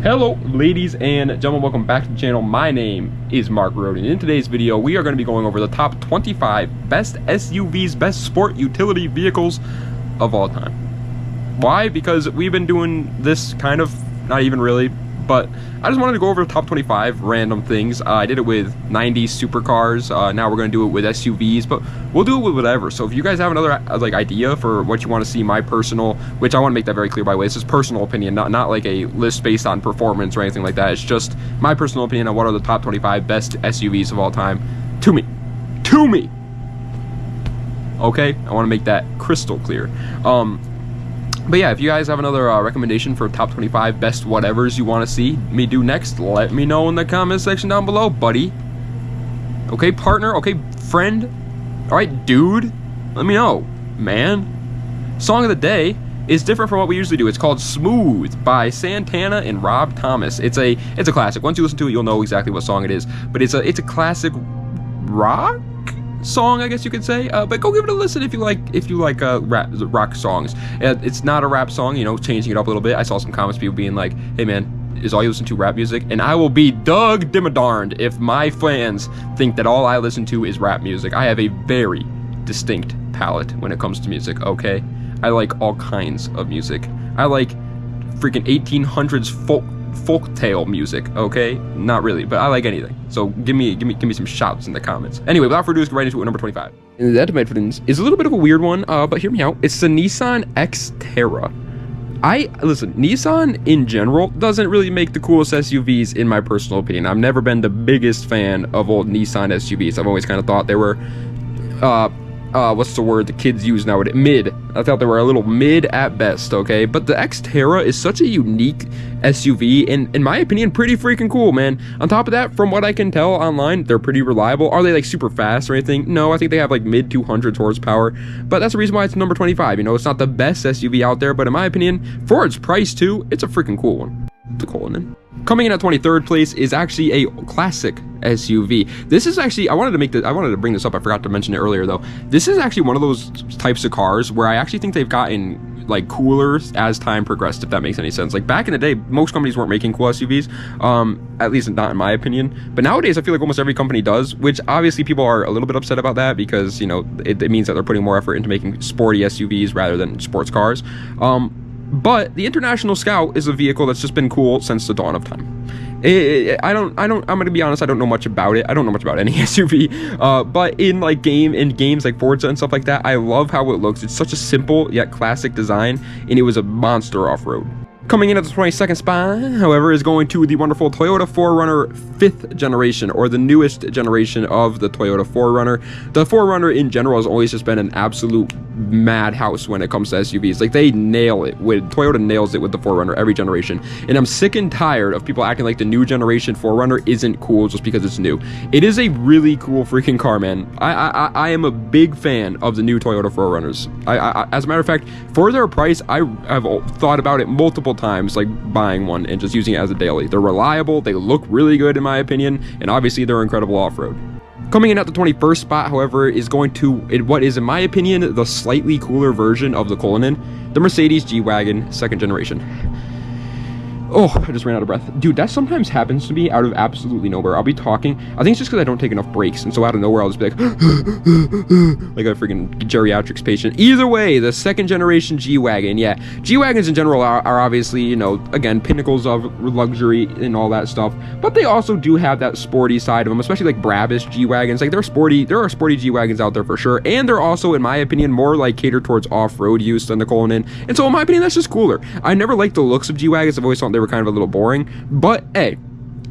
Hello ladies and gentlemen, welcome back to the channel. My name is Mark Rohde, and in today's video we are going to be going over the top 25 best SUVs, best sport utility vehicles of all time. Why? Because we've been doing this kind of, not even really, but I just wanted to go over the top 25 random things. I did it with 90s supercars. Now we're going to do it with SUVs, but we'll do it with whatever. So if you guys have another idea for what you want to see, my personal, which I want to make that very clear by the way, this is personal opinion, not like a list based on performance or anything like that. It's just my personal opinion on what are the top 25 best SUVs of all time to me. Okay, I want to make that crystal clear. But yeah, if you guys have another recommendation for top 25 best whatevers you want to see me do next, let me know in the comment section down below, buddy. Okay, partner. Okay, friend. All right, dude. Let me know, man. Song of the day is different from what we usually do. It's called Smooth by Santana and Rob Thomas. It's a classic. Once you listen to it, you'll know exactly what song it is. But it's a classic rock song, I guess you could say, but go give it a listen if you like rock songs. It's not a rap song, you know, changing it up a little bit. I saw some comments, people being like, hey man, is all you listen to rap music? And I will be Doug Dimmadarned if my fans think that all I listen to is rap music. I have a very distinct palette when it comes to music, okay? I like all kinds of music. I like freaking 1800s folktale music, okay? Not really, but I like anything. So give me some shouts in the comments. Anyway, without further ado, let's get right into it. Number 25. And that is a little bit of a weird one, but hear me out. It's the Nissan Xterra. Listen, Nissan in general doesn't really make the coolest SUVs in my personal opinion. I've never been the biggest fan of old Nissan SUVs. I've always kind of thought they were what's the word the kids use nowadays? Mid. I thought they were a little mid at best, okay? But the Xterra is such a unique SUV, and in my opinion, pretty freaking cool, man. On top of that, from what I can tell online, they're pretty reliable. Are they like super fast or anything? No, I think they have like mid 200s horsepower, but that's the reason why it's number 25. You know, it's not the best SUV out there, but in my opinion, for its price too, it's a freaking cool one. Coming in at 23rd place is actually a classic SUV. This is actually, I wanted to bring this up. I forgot to mention it earlier though. This is actually one of those types of cars where I actually think they've gotten like cooler as time progressed, if that makes any sense. Like back in the day, most companies weren't making cool SUVs, at least not in my opinion. But nowadays, I feel like almost every company does, which obviously people are a little bit upset about that because, you know, it means that they're putting more effort into making sporty SUVs rather than sports cars. But the International Scout is a vehicle that's just been cool since the dawn of time. I'm gonna be honest, I don't know much about it. I don't know much about any SUV, but in games like Forza and stuff like that, I love how it looks. It's such a simple yet classic design, and it was a monster off-road. Coming in at the 22nd spot, however, is going to the wonderful Toyota 4Runner 5th generation, or the newest generation of the Toyota 4Runner. The 4Runner in general has always just been an absolute madhouse when it comes to SUVs. Like, they nail it. Toyota nails it with the 4Runner every generation. And I'm sick and tired of people acting like the new generation 4Runner isn't cool just because it's new. It is a really cool freaking car, man. I am a big fan of the new Toyota 4Runners. As a matter of fact, for their price, I have thought about it multiple times, like buying one and just using it as a daily. They're reliable, they look really good in my opinion, and obviously they're incredible off-road. Coming in at the 21st spot, however, is going to what is in my opinion the slightly cooler version of the Cullinan, the Mercedes G-Wagon 2nd generation. Oh, I just ran out of breath. Dude, that sometimes happens to me out of absolutely nowhere. I'll be talking. I think it's just because I don't take enough breaks. And so out of nowhere, I'll just be like, like a freaking geriatrics patient. Either way, the 2nd generation G-Wagon. Yeah, G-Wagons in general are obviously, you know, again, pinnacles of luxury and all that stuff. But they also do have that sporty side of them, especially like Brabus G-Wagons. Like, they're sporty. There are sporty G-Wagons out there for sure. And they're also, in my opinion, more like catered towards off-road use than the Cullinan. And so in my opinion, that's just cooler. I never liked the looks of G-Wagons. I've always thought they were kind of a little boring, but hey,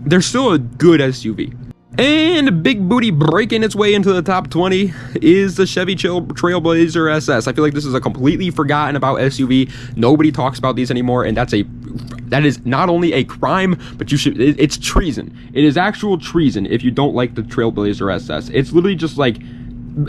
they're still a good SUV. And a big booty breaking its way into the top 20 is the Chevy Trailblazer SS. I feel like this is a completely forgotten about SUV. Nobody talks about these anymore, and that is not only a crime, but it's treason. It is actual treason if you don't like the Trailblazer SS. It's literally just like,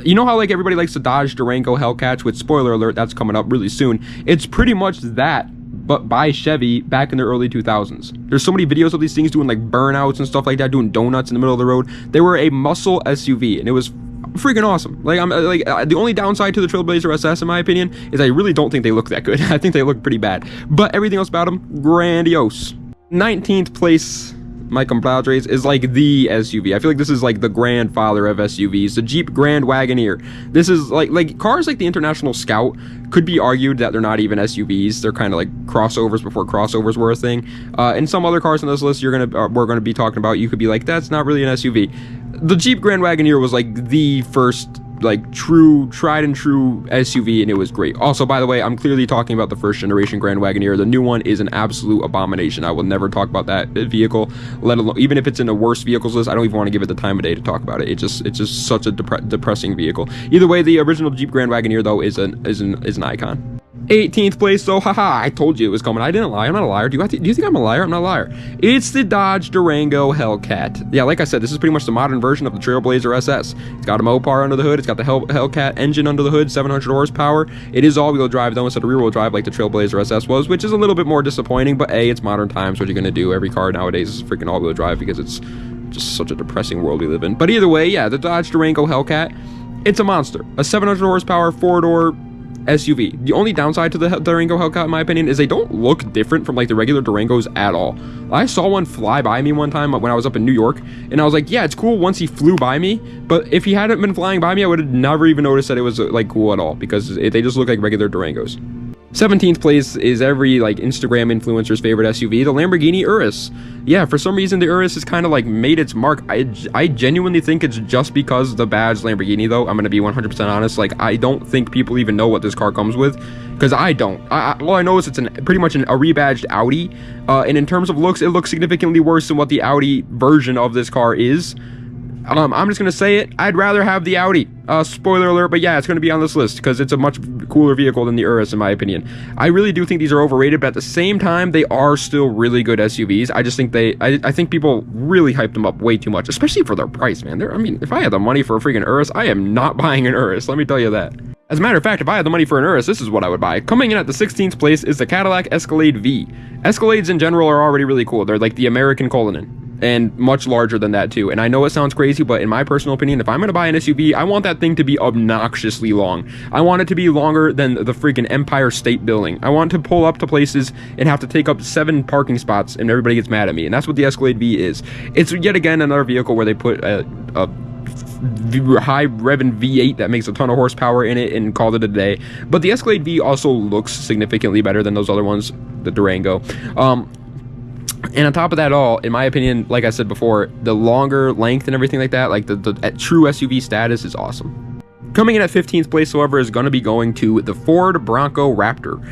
you know how like everybody likes the Dodge Durango Hellcat, with spoiler alert, that's coming up really soon. It's pretty much that, but by Chevy back in the early 2000s. There's so many videos of these things doing like burnouts and stuff like that, doing donuts in the middle of the road. They were a muscle SUV, and it was freaking awesome. Like, the only downside to the Trailblazer SS, in my opinion, is I really don't think they look that good. I think they look pretty bad. But everything else about them, grandiose. 19th place, my compadres, is like the SUV. I feel like this is like the grandfather of SUVs, the Jeep Grand Wagoneer. This is like cars like the International Scout could be argued that they're not even SUVs. They're kind of like crossovers before crossovers were a thing. And some other cars on this list we're gonna be talking about, you could be like, that's not really an SUV. The Jeep Grand Wagoneer was like the first like tried and true SUV, and it was great. Also, by the way, I'm clearly talking about the first generation Grand Wagoneer. The new one is an absolute abomination. I will never talk about that vehicle, let alone, even if it's in the worst vehicles list, I don't even want to give it the time of day to talk about it. It's just such a depressing vehicle. Either way, the original Jeep Grand Wagoneer though is an icon. 18th place though, haha, I told you it was coming. I didn't lie. I'm not a liar. Do you think I'm a liar? I'm not a liar. It's the Dodge Durango Hellcat. Yeah, like I said, this is pretty much the modern version of the Trailblazer SS. It's got a Mopar under the hood. It's got the Hellcat engine under the hood, 700 horsepower. It is all-wheel drive though, instead of rear-wheel drive like the Trailblazer SS was, which is a little bit more disappointing, but hey, it's modern times. What are you gonna do? Every car nowadays is freaking all-wheel drive because it's just such a depressing world we live in. But either way, yeah, the Dodge Durango Hellcat, it's a monster. A 700 horsepower, four-door SUV. The only downside to the Durango Hellcat, in my opinion, is they don't look different from like the regular Durangos at all. I saw one fly by me one time when I was up in New York, and I was like, yeah, it's cool once he flew by me, but if he hadn't been flying by me, I would have never even noticed that it was like cool at all, because they just look like regular Durangos. 17th place is every like Instagram influencer's favorite SUV, the Lamborghini Urus. Yeah, for some reason the Urus has kind of like made its mark. I genuinely think it's just because the badge Lamborghini though. I'm gonna be 100% honest. Like, I don't think people even know what this car comes with, because I don't. All I know is it's pretty much a rebadged Audi, and in terms of looks, it looks significantly worse than what the Audi version of this car is. I'm just gonna say it. I'd rather have the Audi. Spoiler alert, but yeah, it's gonna be on this list because it's a much cooler vehicle than the Urus, in my opinion. I really do think these are overrated, but at the same time, they are still really good SUVs. I just think I think people really hyped them up way too much, especially for their price, man. I mean, if I had the money for a freaking Urus, I am not buying an Urus. Let me tell you that. As a matter of fact, if I had the money for an Urus, this is what I would buy. Coming in at the 16th place is the Cadillac Escalade V. Escalades in general are already really cool. They're like the American Cullinan, and much larger than that too. And I know it sounds crazy, but in my personal opinion, if I'm gonna buy an SUV, I want that thing to be obnoxiously long. I want it to be longer than the freaking Empire State Building. I want to pull up to places and have to take up 7 parking spots and everybody gets mad at me. And that's what the Escalade V is. It's yet again another vehicle where they put a high revving V8 that makes a ton of horsepower in it and called it a day. But the Escalade V also looks significantly better than those other ones, the Durango. And on top of that all, in my opinion, like I said before, the longer length and everything like that, like the true SUV status is awesome. Coming in at 15th place, however, is going to be going to the Ford Bronco Raptor.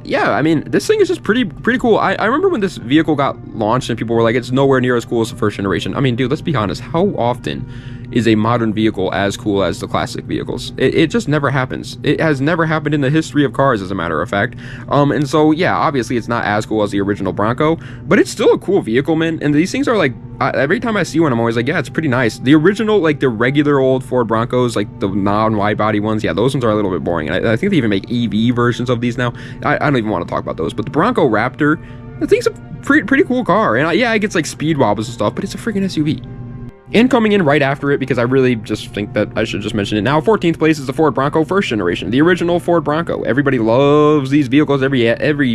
Yeah, I mean, this thing is just pretty cool. I remember when this vehicle got launched and people were like, it's nowhere near as cool as the first generation. I mean, dude, let's be honest. How often is a modern vehicle as cool as the classic vehicles? It just never happens. It has never happened in the history of cars, as a matter of fact. And so, yeah, obviously it's not as cool as the original Bronco, but it's still a cool vehicle, man. And these things are like, every time I see one, I'm always like, yeah, it's pretty nice. The original, like the regular old Ford Broncos, like the non-wide body ones, yeah, those ones are a little bit boring. And I think they even make EV versions of these now. I don't even want to talk about those, but the Bronco Raptor, I think it's a pretty cool car. And yeah, it gets like speed wobbles and stuff, but it's a freaking SUV. And coming in right after it, because I really just think that I should just mention it now, 14th place is the Ford Bronco first generation, the original Ford Bronco. Everybody loves these vehicles. Every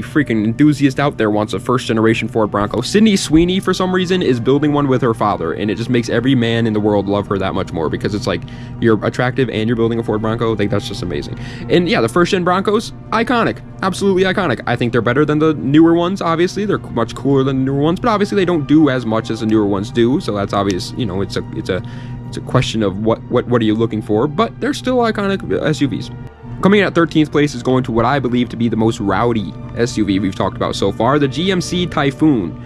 freaking enthusiast out there wants a first generation Ford Bronco. Sydney Sweeney, for some reason, is building one with her father, and it just makes every man in the world love her that much more, because it's like, you're attractive and you're building a Ford Bronco. Like, that's just amazing. And yeah, the first gen Broncos, iconic, absolutely iconic. I think they're better than the newer ones. Obviously, they're much cooler than the newer ones, but obviously they don't do as much as the newer ones do, so that's obvious. You know, it's a question of what are you looking for, but they're still iconic SUVs. Coming in at 13th place is going to what I believe to be the most rowdy SUV we've talked about so far, the GMC Typhoon.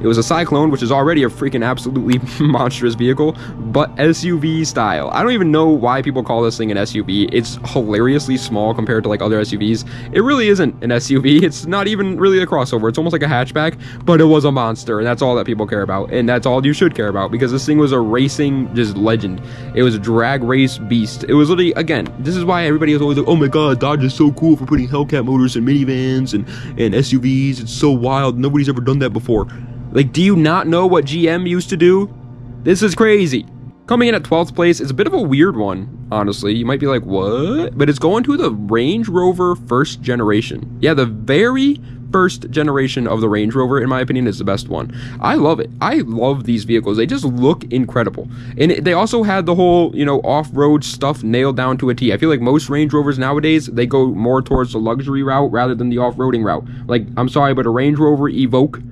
It was a Cyclone, which is already a freaking absolutely monstrous vehicle, but SUV style. I don't even know why people call this thing an SUV. It's hilariously small compared to like other SUVs. It really isn't an SUV. It's not even really a crossover. It's almost like a hatchback, but it was a monster, and that's all that people care about, and that's all you should care about, because this thing was a racing just legend. It was a drag race beast. It was literally, again, this is why everybody is always like, oh my god, Dodge is so cool for putting Hellcat motors in minivans and SUVs. It's so wild. Nobody's ever done that before. Like, do you not know what GM used to do? This is crazy. Coming in at 12th place is a bit of a weird one, honestly. You might be like, what? But it's going to the Range Rover first generation. Yeah, the very first generation of the Range Rover, in my opinion, is the best one. I love it. I love these vehicles. They just look incredible. And they also had the whole, you know, off-road stuff nailed down to a T. I feel like most Range Rovers nowadays, they go more towards the luxury route rather than the off-roading route. Like, I'm sorry, but a Range Rover Evoque,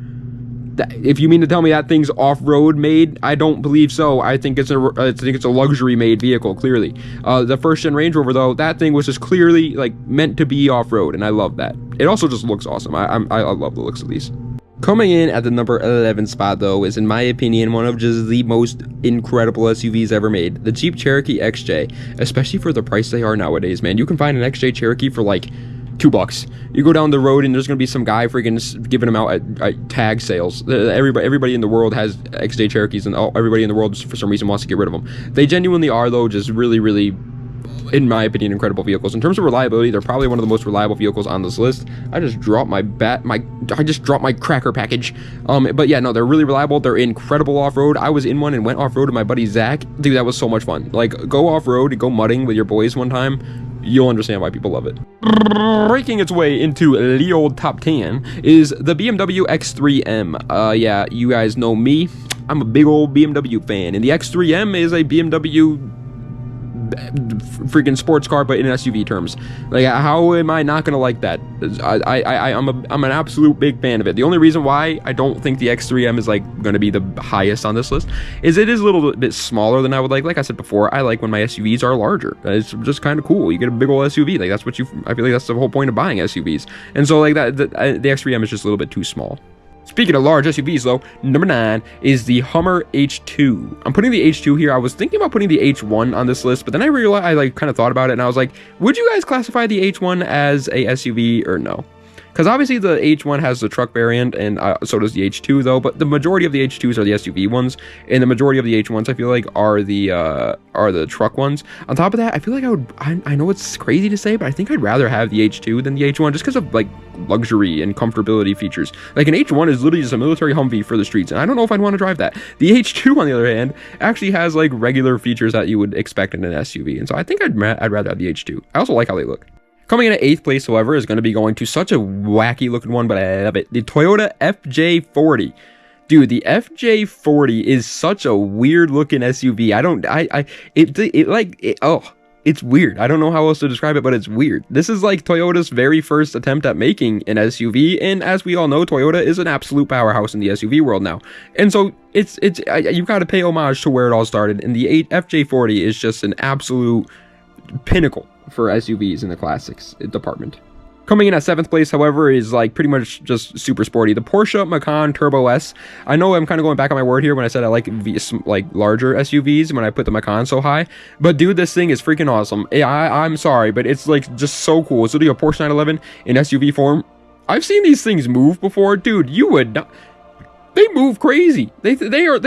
if you mean to tell me that thing's off-road made, I don't believe so. I think it's a luxury made vehicle, clearly. The first gen Range Rover, though, that thing was just clearly like meant to be off-road, and I love that. It also just looks awesome. I love the looks of these. Coming in at the number 11 spot, though, is, in my opinion, one of just the most incredible SUVs ever made. The Jeep Cherokee XJ, especially for the price they are nowadays, man. You can find an XJ Cherokee for like $2. You go down the road and there's gonna be some guy freaking giving them out at tag sales. Everybody in the world has XJ Cherokees, and everybody in the world, for some reason, wants to get rid of them. They genuinely are, though, just really, really, in my opinion, incredible vehicles. In terms of reliability, they're probably one of the most reliable vehicles on this list. I just dropped my cracker package. But yeah, no, they're really reliable. They're incredible off-road. I was in one and went off-road with my buddy Zach. Dude, that was so much fun. Like, go off-road, go mudding with your boys one time. You'll understand why people love it. Breaking its way into the old top 10 is the BMW X3M. Yeah, you guys know me. I'm a big old BMW fan, and the X3M is a BMW freaking sports car, but in SUV terms. Like, how am I not gonna like that? I'm an absolute big fan of it. The only reason why I don't think the X3M is like gonna be the highest on this list is it is a little bit smaller than I would like. Like I said before, I like when my SUVs are larger. It's just kind of cool. You get a big old SUV. Like, that's what I feel like that's the whole point of buying SUVs. And so like the X3M is just a little bit too small. Speaking of large SUVs, though, number 9 is the Hummer H2. I'm putting the H2 here. I was thinking about putting the H1 on this list, but then I realized, I kind of thought about it, and I was like, would you guys classify the H1 as a SUV or no? Because obviously the H1 has the truck variant, and so does the H2, though. But the majority of the H2s are the SUV ones, and the majority of the H1s, I feel like, are the truck ones. On top of that, I feel like I know it's crazy to say, but I think I'd rather have the H2 than the H1, just because of like luxury and comfortability features. Like, an H1 is literally just a military Humvee for the streets, and I don't know if I'd want to drive that. The H2, on the other hand, actually has like regular features that you would expect in an SUV, and so I think I'd rather have the H2. I also like how they look. Coming in at 8th place, however, is going to be going to such a wacky looking one, but I love it. The Toyota FJ40. Dude, the FJ40 is such a weird looking SUV. It's weird. I don't know how else to describe it, but it's weird. This is like Toyota's very first attempt at making an SUV, and as we all know, Toyota is an absolute powerhouse in the SUV world now. And so you've got to pay homage to where it all started, and the FJ40 is just an absolute pinnacle for SUVs in the classics department. Coming in at 7th place, however, is like pretty much just super sporty. The Porsche Macan Turbo S. I know I'm kind of going back on my word here when I said I like larger SUVs when I put the Macan so high. But dude, this thing is freaking awesome. I'm sorry, but it's like just so cool. It's literally a Porsche 911 in SUV form. I've seen these things move before. Dude, you would not... They move crazy. They are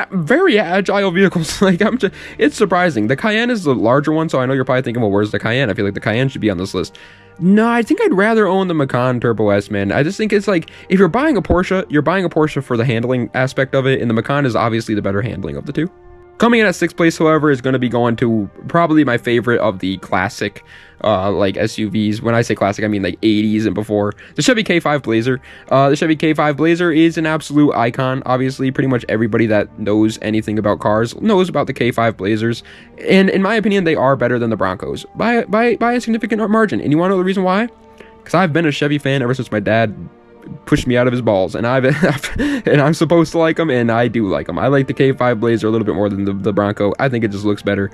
very agile vehicles. Like, it's surprising. The Cayenne is the larger one, so I know you're probably thinking, well, where's the Cayenne? I feel like the Cayenne should be on this list. No, I think I'd rather own the Macan Turbo S, man. I just think it's like, if you're buying a Porsche, you're buying a Porsche for the handling aspect of it, and the Macan is obviously the better handling of the two. Coming in at 6th place, however, is going to be going to probably my favorite of the classic like SUVs. When I say classic, I mean like 80s and before. The Chevy K5 Blazer. The Chevy K5 Blazer is an absolute icon. Obviously, pretty much everybody that knows anything about cars knows about the K5 Blazers. And in my opinion, they are better than the Broncos by a significant margin. And you want to know the reason why? Because I've been a Chevy fan ever since my dad pushed me out of his balls, and I'm supposed to like them, and I do like them. I like the K5 Blazer a little bit more than the Bronco. I think it just looks better.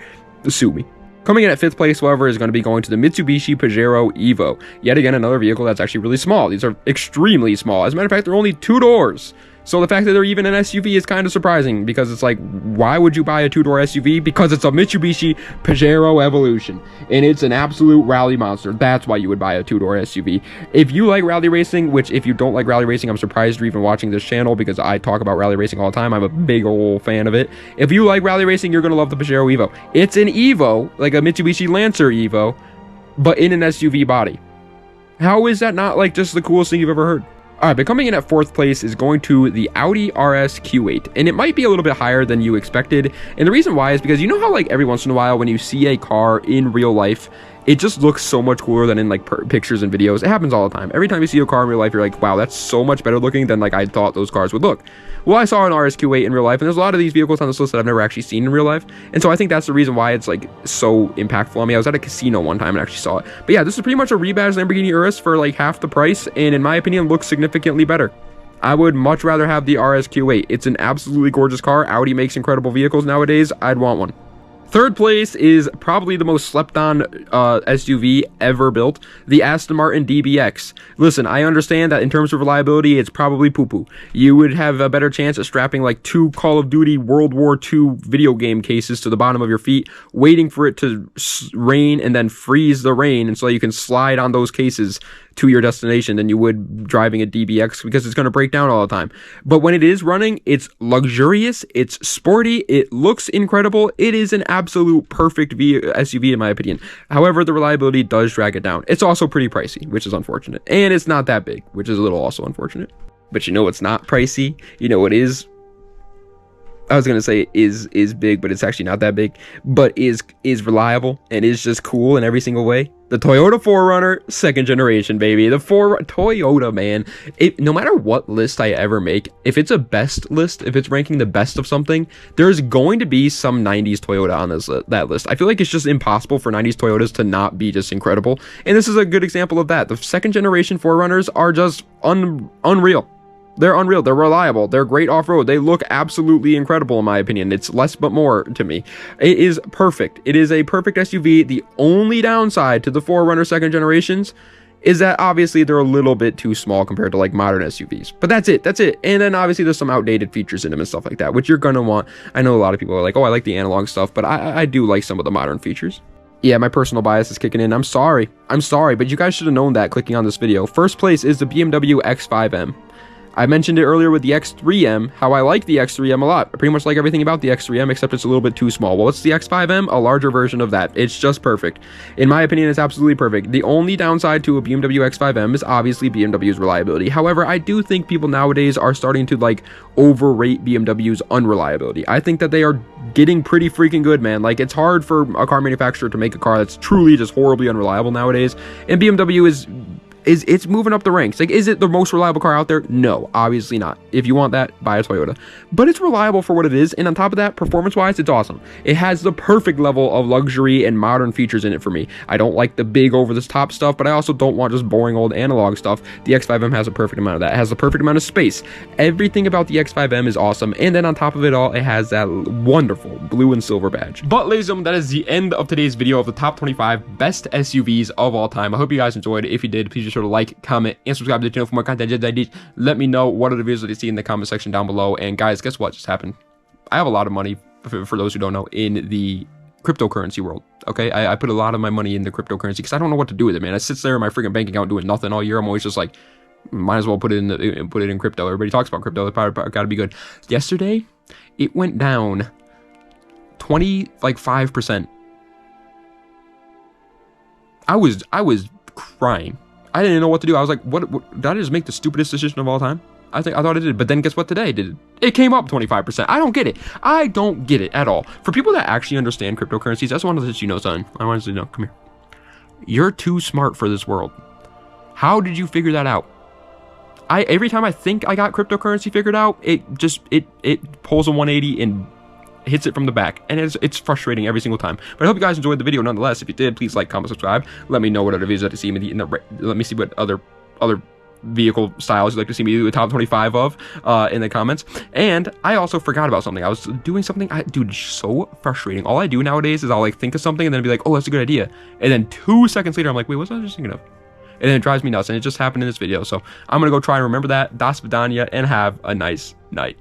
Sue me. Coming in at 5th place, however, is going to be going to the Mitsubishi Pajero Evo. Yet again, another vehicle that's actually really small. These are extremely small. As a matter of fact, they're only 2 doors. So the fact that they're even an SUV is kind of surprising, because it's like, why would you buy a 2-door SUV? Because it's a Mitsubishi Pajero Evolution, and it's an absolute rally monster. That's why you would buy a 2-door SUV. If you like rally racing, which if you don't like rally racing, I'm surprised you're even watching this channel, because I talk about rally racing all the time. I'm a big old fan of it. If you like rally racing, you're going to love the Pajero Evo. It's an Evo, like a Mitsubishi Lancer Evo, but in an SUV body. How is that not like just the coolest thing you've ever heard? All right, but coming in at 4th place is going to the Audi RS Q8, and it might be a little bit higher than you expected. And the reason why is because you know how like every once in a while when you see a car in real life, it just looks so much cooler than in like pictures and videos. It happens all the time. Every time you see a car in real life, you're like, wow, that's so much better looking than like I thought those cars would look. Well, I saw an RSQ8 in real life, and there's a lot of these vehicles on this list that I've never actually seen in real life, and so I think that's the reason why it's like so impactful on me. I was at a casino one time and actually saw it. But yeah, this is pretty much a rebadged Lamborghini Urus for like half the price, and in my opinion looks significantly better. I would much rather have the RSQ8. It's an absolutely gorgeous car. Audi makes incredible vehicles nowadays. I'd want one. Third place is probably the most slept on SUV ever built, the Aston Martin DBX. Listen, I understand that in terms of reliability, it's probably poo-poo. You would have a better chance at strapping like 2 Call of Duty World War II video game cases to the bottom of your feet, waiting for it to rain and then freeze the rain, and so you can slide on those cases to your destination than you would driving a DBX, because it's going to break down all the time. But when it is running, it's luxurious, it's sporty, it looks incredible. It is an absolute perfect SUV in my opinion. However, the reliability does drag it down. It's also pretty pricey, which is unfortunate. And it's not that big, which is a little also unfortunate. But you know what's not pricey? You know what is? I was gonna say is big, but it's actually not that big, but is reliable and is just cool in every single way. The Toyota 4Runner 2nd generation, baby. The Toyota, man. No matter what list I ever make, if it's a best list, if it's ranking the best of something, there's going to be some 90s Toyota on that list. I feel like it's just impossible for 90s Toyotas to not be just incredible, and this is a good example of that. The 2nd generation 4Runners are just unreal. They're unreal. They're reliable. They're great off-road. They look absolutely incredible in my opinion. It's less but more to me. It is perfect. It is a perfect SUV. The only downside to the 4Runner 2nd generations is that obviously they're a little bit too small compared to like modern SUVs. But that's it. That's it. And then obviously there's some outdated features in them and stuff like that, which you're going to want. I know a lot of people are like, oh, I like the analog stuff, but I do like some of the modern features. Yeah, my personal bias is kicking in. I'm sorry, but you guys should have known that clicking on this video. First place is the BMW X5M. I mentioned it earlier with the X3M, how I like the X3M a lot. I pretty much like everything about the X3M, except it's a little bit too small. Well, it's the X5M, a larger version of that. It's just perfect. In my opinion, it's absolutely perfect. The only downside to a BMW X5M is obviously BMW's reliability. However, I do think people nowadays are starting to like overrate BMW's unreliability. I think that they are getting pretty freaking good, man. Like, it's hard for a car manufacturer to make a car that's truly just horribly unreliable nowadays, and BMW is it's moving up the ranks. Like, is it the most reliable car out there? No, obviously not. If you want that, buy a Toyota. But it's reliable for what it is, and on top of that, performance-wise, it's awesome. It has the perfect level of luxury and modern features in it for me. I don't like the big over-the-top stuff, but I also don't want just boring old analog stuff. The X5M has a perfect amount of that. It has the perfect amount of space. Everything about the X5M is awesome, and then on top of it all, it has that wonderful blue and silver badge. But ladies and gentlemen, that is the end of today's video of the top 25 best SUVs of all time. I hope you guys enjoyed it. If you did, please just sure to like, comment, and subscribe to the channel for more content just like this. Let me know what other videos that you see in the comment section down below. And guys, guess what just happened? I have a lot of money, for those who don't know, in the cryptocurrency world. Okay, I put a lot of my money in the cryptocurrency because I don't know what to do with it, man. I sit there in my freaking bank account doing nothing all year. I'm always just like, might as well put it in crypto. Everybody talks about crypto. It's probably got to be good. Yesterday, it went down 5%. I was crying. I didn't know what to do. I was like, what did I just make the stupidest decision of all time? I thought I did. But then guess what today did? It came up 25%. I don't get it. I don't get it at all. For people that actually understand cryptocurrencies, that's one of the things you know, son. I wanted to know, come here. You're too smart for this world. How did you figure that out? Every time I think I got cryptocurrency figured out, it pulls a 180 and hits it from the back, and it's frustrating every single time. But I hope you guys enjoyed the video nonetheless. If you did, please like, comment, subscribe. Let me know what other videos you'd like to see me let me see what other vehicle styles you'd like to see me do a top 25 of in the comments. And I also forgot about something. I was doing something, dude, so frustrating. All I do nowadays is I'll like think of something and then be like, oh, that's a good idea, and then 2 seconds later I'm like, wait, what was I just thinking of? And then it drives me nuts, and it just happened in this video. So I'm gonna go try and remember that. Das Vidania, and have a nice night.